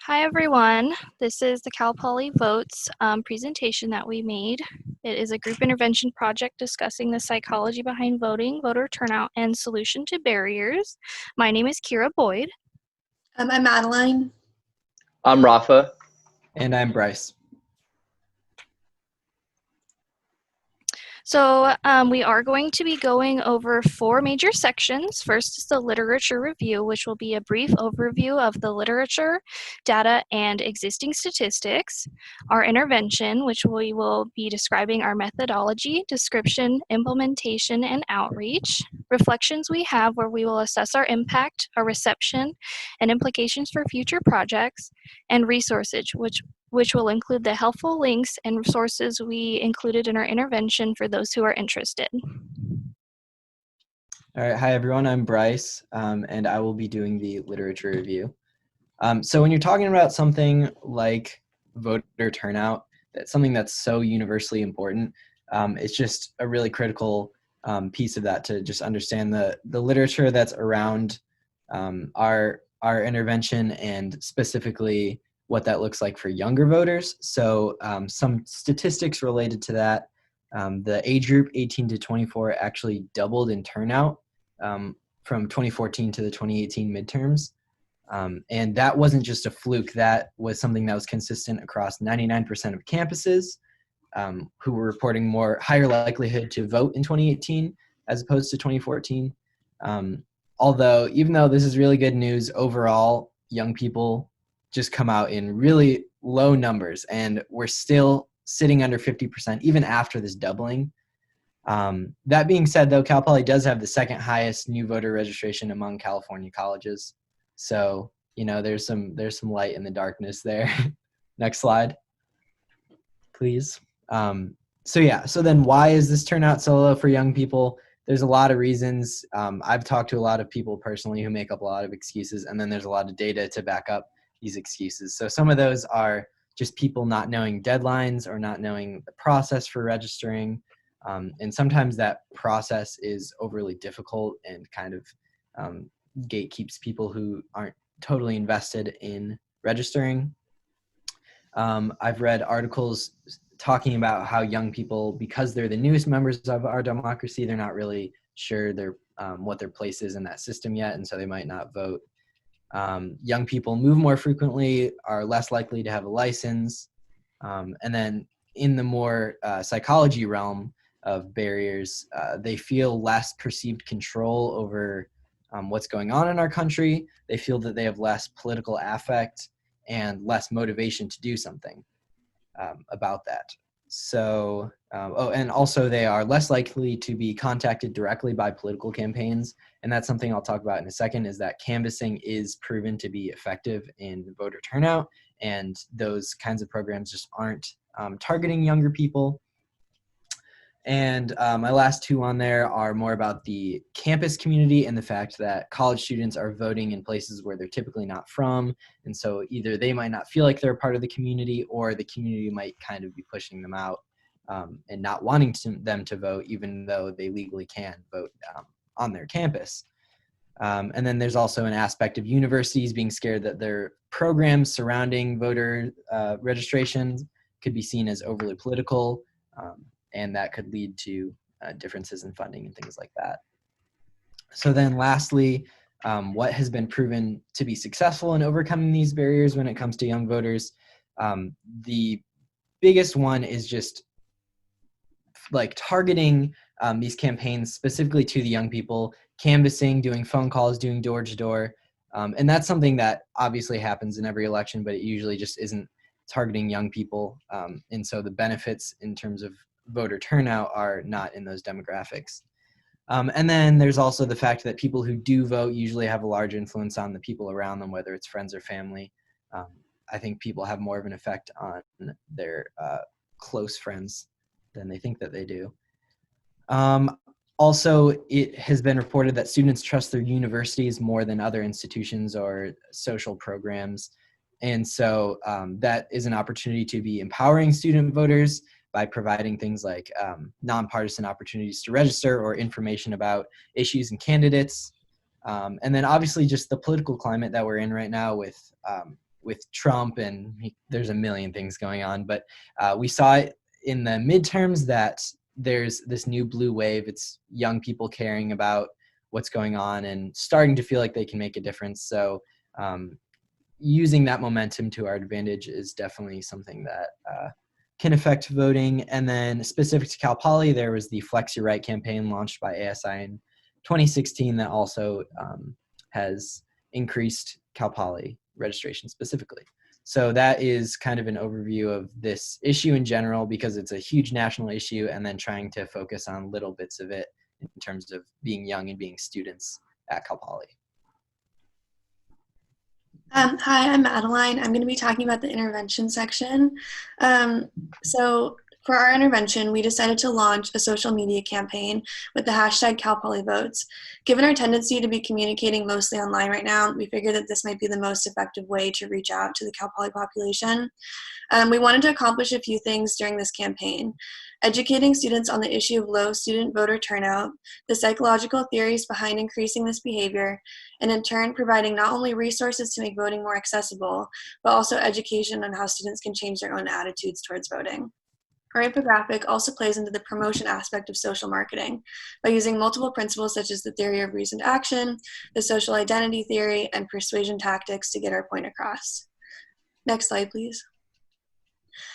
Hi, everyone. This is the Cal Poly Votes presentation that we made. It is a group intervention project discussing the psychology behind voting, voter turnout, and solution to barriers. My name is Kira Boyd. I'm Madeline. I'm Rafa. And I'm Bryce. So we are going to be going over 4 major sections. First is the literature review, which will be a brief overview of the literature, data, and existing statistics. Our intervention, which we will be describing our methodology, description, implementation, and outreach. Reflections we have, where we will assess our impact, our reception, and implications for future projects. And resources, which will include the helpful links and resources we included in our intervention for those who are interested. All right, hi everyone, I'm Bryce, and I will be doing the literature review. So when you're talking about something like voter turnout, that's something that's so universally important, it's just a really critical piece of that to just understand the literature that's around our intervention and specifically what that looks like for younger voters. So some statistics related to that. The age group 18 to 24 actually doubled in turnout from 2014 to the 2018 midterms. And that wasn't just a fluke. That was something that was consistent across 99% of campuses who were reporting higher likelihood to vote in 2018 as opposed to 2014. Although, even though this is really good news, overall, young people just come out in really low numbers, and we're still sitting under 50% even after this doubling. That being said, though, Cal Poly does have the second highest new voter registration among California colleges. So, there's some light in the darkness there. Next slide, please. So then why is this turnout so low for young people? There's a lot of reasons. I've talked to a lot of people personally who make up a lot of excuses, and then there's a lot of data to back up these excuses. So some of those are just people not knowing deadlines or not knowing the process for registering. And sometimes that process is overly difficult and kind of gatekeeps people who aren't totally invested in registering. I've read articles talking about how young people, because they're the newest members of our democracy, they're not really sure what their place is in that system yet, and so they might not vote. Young people move more frequently, are less likely to have a license. And then in the more psychology realm of barriers, they feel less perceived control over what's going on in our country. They feel that they have less political affect and less motivation to do something about that. So, and also they are less likely to be contacted directly by political campaigns. And that's something I'll talk about in a second, is that canvassing is proven to be effective in voter turnout. And those kinds of programs just aren't targeting younger people. And my last two on there are more about the campus community and the fact that college students are voting in places where they're typically not from. And so either they might not feel like they're a part of the community, or the community might kind of be pushing them out and not wanting them to vote, even though they legally can vote on their campus. And then there's also an aspect of universities being scared that their programs surrounding voter registrations could be seen as overly political. And that could lead to differences in funding and things like that. So then lastly, what has been proven to be successful in overcoming these barriers when it comes to young voters? The biggest one is just like targeting these campaigns specifically to the young people, canvassing, doing phone calls, doing door to door. And that's something that obviously happens in every election, but it usually just isn't targeting young people. And so the benefits in terms of voter turnout are not in those demographics. And then there's also the fact that people who do vote usually have a large influence on the people around them, whether it's friends or family. I think people have more of an effect on their close friends than they think that they do. Also, it has been reported that students trust their universities more than other institutions or social programs. And so that is an opportunity to be empowering student voters by providing things like nonpartisan opportunities to register or information about issues and candidates. And then obviously just the political climate that we're in right now with with Trump, and there's a million things going on. But we saw it in the midterms that there's this new blue wave. It's young people caring about what's going on and starting to feel like they can make a difference. So using that momentum to our advantage is definitely something that can affect voting. And then specific to Cal Poly, there was the Flex Your Right campaign launched by ASI in 2016 that also has increased Cal Poly registration specifically. So that is kind of an overview of this issue in general, because it's a huge national issue, and then trying to focus on little bits of it in terms of being young and being students at Cal Poly. Hi, I'm Madeline. I'm going to be talking about the intervention section. So for our intervention, we decided to launch a social media campaign with the hashtag CalPolyVotes. Given our tendency to be communicating mostly online right now, we figured that this might be the most effective way to reach out to the Cal Poly population. We wanted to accomplish a few things during this campaign: educating students on the issue of low student voter turnout, the psychological theories behind increasing this behavior, and in turn providing not only resources to make voting more accessible, but also education on how students can change their own attitudes towards voting. Our infographic also plays into the promotion aspect of social marketing by using multiple principles such as the theory of reasoned action, the social identity theory, and persuasion tactics to get our point across. Next slide, please.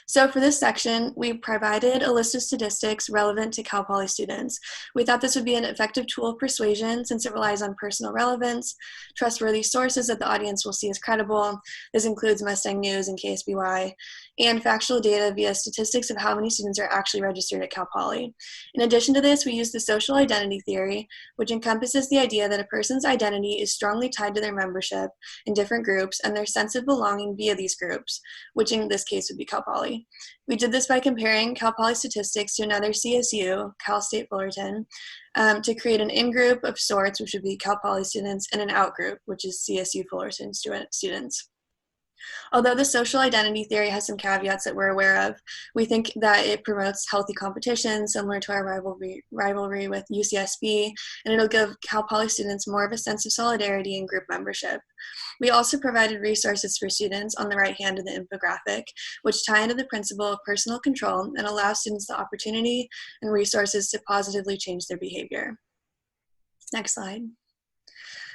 So for this section, we provided a list of statistics relevant to Cal Poly students. We thought this would be an effective tool of persuasion since it relies on personal relevance, trustworthy sources that the audience will see as credible. This includes Mustang News and KSBY, and factual data via statistics of how many students are actually registered at Cal Poly. In addition to this, we use the social identity theory, which encompasses the idea that a person's identity is strongly tied to their membership in different groups and their sense of belonging via these groups, which in this case would be Cal Poly. We did this by comparing Cal Poly statistics to another CSU, Cal State Fullerton, to create an in-group of sorts, which would be Cal Poly students, and an out-group, which is CSU Fullerton students. Although the social identity theory has some caveats that we're aware of, we think that it promotes healthy competition, similar to our rivalry with UCSB, and it'll give Cal Poly students more of a sense of solidarity and group membership. We also provided resources for students on the right hand of the infographic, which tie into the principle of personal control and allow students the opportunity and resources to positively change their behavior. Next slide.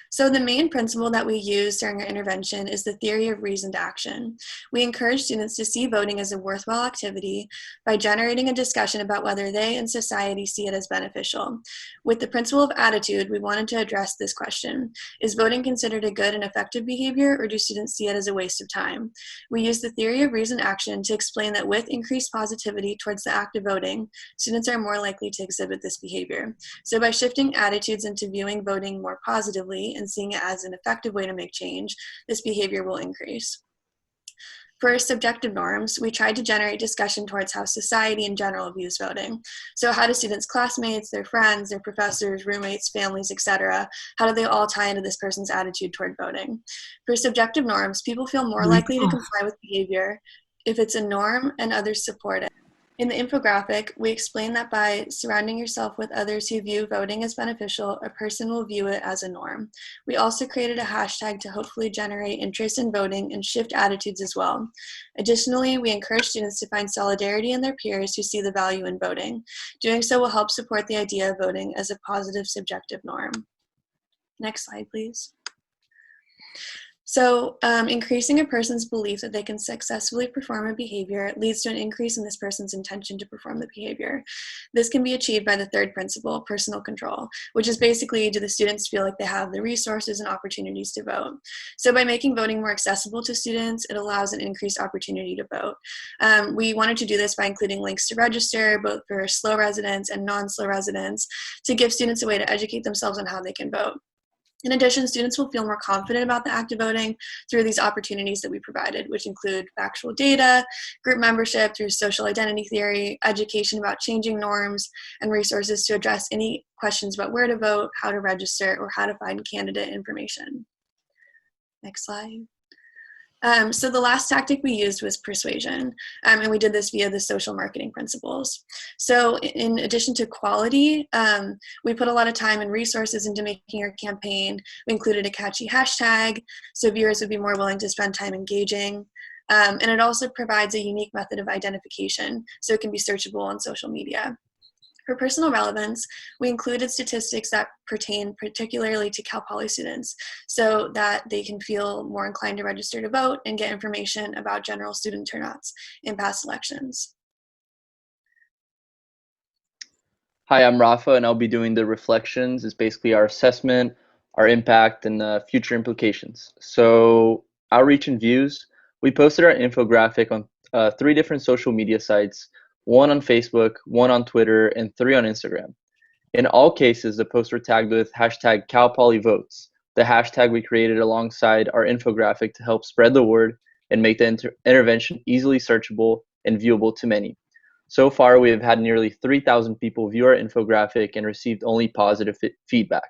So the main principle that we use during our intervention is the theory of reasoned action. We encourage students to see voting as a worthwhile activity by generating a discussion about whether they and society see it as beneficial. With the principle of attitude, we wanted to address this question: is voting considered a good and effective behavior, or do students see it as a waste of time? We use the theory of reasoned action to explain that with increased positivity towards the act of voting, students are more likely to exhibit this behavior. So by shifting attitudes into viewing voting more positively and seeing it as an effective way to make change, this behavior will increase. For subjective norms, we tried to generate discussion towards how society in general views voting. So how do students' classmates, their friends, their professors, roommates, families, etc., how do they all tie into this person's attitude toward voting? For subjective norms, people feel more likely to comply with behavior if it's a norm and others support it. In the infographic, we explain that by surrounding yourself with others who view voting as beneficial, a person will view it as a norm. We also created a hashtag to hopefully generate interest in voting and shift attitudes as well. Additionally, we encourage students to find solidarity in their peers who see the value in voting. Doing so will help support the idea of voting as a positive subjective norm. Next slide, please. So increasing a person's belief that they can successfully perform a behavior leads to an increase in this person's intention to perform the behavior. This can be achieved by the third principle, personal control, which is basically, do the students feel like they have the resources and opportunities to vote? So by making voting more accessible to students, it allows an increased opportunity to vote. We wanted to do this by including links to register, both for slow residents and non-slow residents, to give students a way to educate themselves on how they can vote. In addition, students will feel more confident about the act of voting through these opportunities that we provided, which include factual data, group membership through social identity theory, education about changing norms, and resources to address any questions about where to vote, how to register, or how to find candidate information. Next slide. So the last tactic we used was persuasion, and we did this via the social marketing principles. So in addition to quality, we put a lot of time and resources into making our campaign. We included a catchy hashtag, so viewers would be more willing to spend time engaging. And it also provides a unique method of identification, so it can be searchable on social media. For personal relevance, we included statistics that pertain particularly to Cal Poly students so that they can feel more inclined to register to vote and get information about general student turnouts in past elections. Hi, I'm Rafa, and I'll be doing the reflections. It's basically our assessment, our impact, and future implications. So, outreach and views. We posted our infographic on 3 different social media sites, 1 on Facebook, 1 on Twitter, and 3 on Instagram. In all cases, the posts were tagged with hashtag CalPolyVotes, the hashtag we created alongside our infographic to help spread the word and make the intervention easily searchable and viewable to many. So far, we have had nearly 3,000 people view our infographic and received only positive feedback.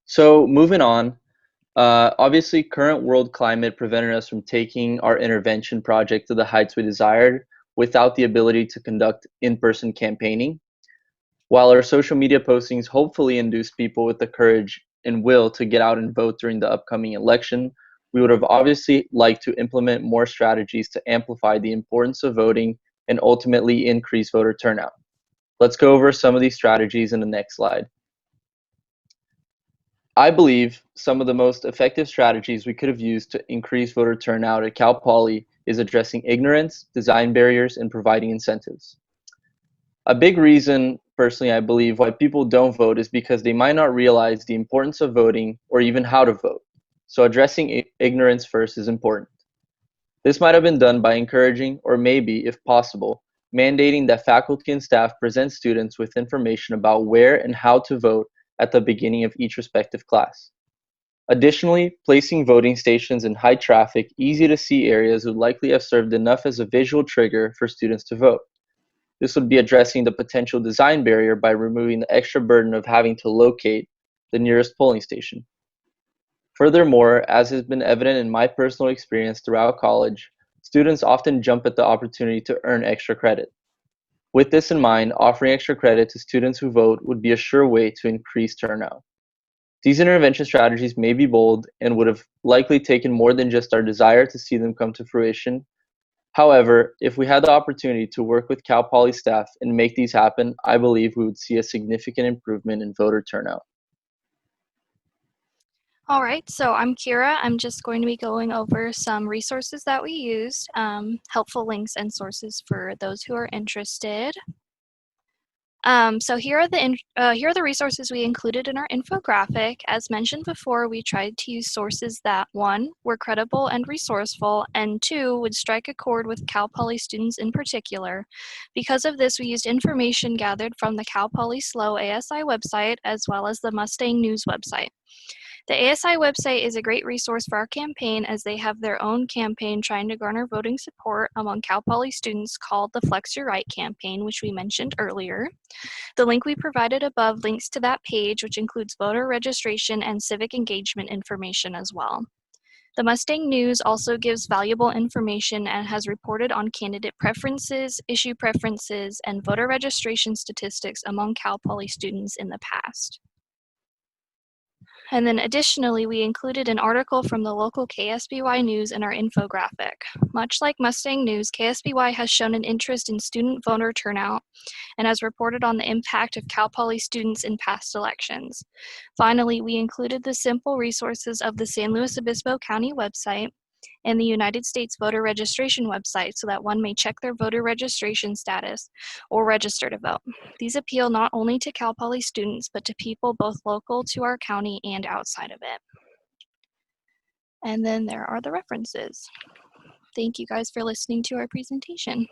So moving on, obviously current world climate prevented us from taking our intervention project to the heights we desired without the ability to conduct in-person campaigning. While our social media postings hopefully induce people with the courage and will to get out and vote during the upcoming election, we would have obviously liked to implement more strategies to amplify the importance of voting and ultimately increase voter turnout. Let's go over some of these strategies in the next slide. I believe some of the most effective strategies we could have used to increase voter turnout at Cal Poly is addressing ignorance, design barriers, and providing incentives. A big reason, personally, I believe, why people don't vote is because they might not realize the importance of voting or even how to vote. So addressing ignorance first is important. This might have been done by encouraging, or maybe, if possible, mandating that faculty and staff present students with information about where and how to vote at the beginning of each respective class. Additionally, placing voting stations in high traffic, easy to see areas would likely have served enough as a visual trigger for students to vote. This would be addressing the potential design barrier by removing the extra burden of having to locate the nearest polling station. Furthermore, as has been evident in my personal experience throughout college, students often jump at the opportunity to earn extra credit. With this in mind, offering extra credit to students who vote would be a sure way to increase turnout. These intervention strategies may be bold and would have likely taken more than just our desire to see them come to fruition. However, if we had the opportunity to work with Cal Poly staff and make these happen, I believe we would see a significant improvement in voter turnout. All right, so I'm Kira. I'm just going to be going over some resources that we used, helpful links and sources for those who are interested. So here are the resources we included in our infographic. As mentioned before, we tried to use sources that 1, were credible and resourceful, and 2, would strike a chord with Cal Poly students in particular. Because of this, we used information gathered from the Cal Poly SLO ASI website as well as the Mustang News website. The ASI website is a great resource for our campaign as they have their own campaign trying to garner voting support among Cal Poly students called the Flex Your Right campaign, which we mentioned earlier. The link we provided above links to that page, which includes voter registration and civic engagement information as well. The Mustang News also gives valuable information and has reported on candidate preferences, issue preferences, and voter registration statistics among Cal Poly students in the past. And then additionally, we included an article from the local KSBY News in our infographic. Much like Mustang News, KSBY has shown an interest in student voter turnout and has reported on the impact of Cal Poly students in past elections. Finally, we included the simple resources of the San Luis Obispo County website and the United States voter registration website so that one may check their voter registration status or register to vote. These appeal not only to Cal Poly students, but to people both local to our county and outside of it. And then there are the references. Thank you guys for listening to our presentation.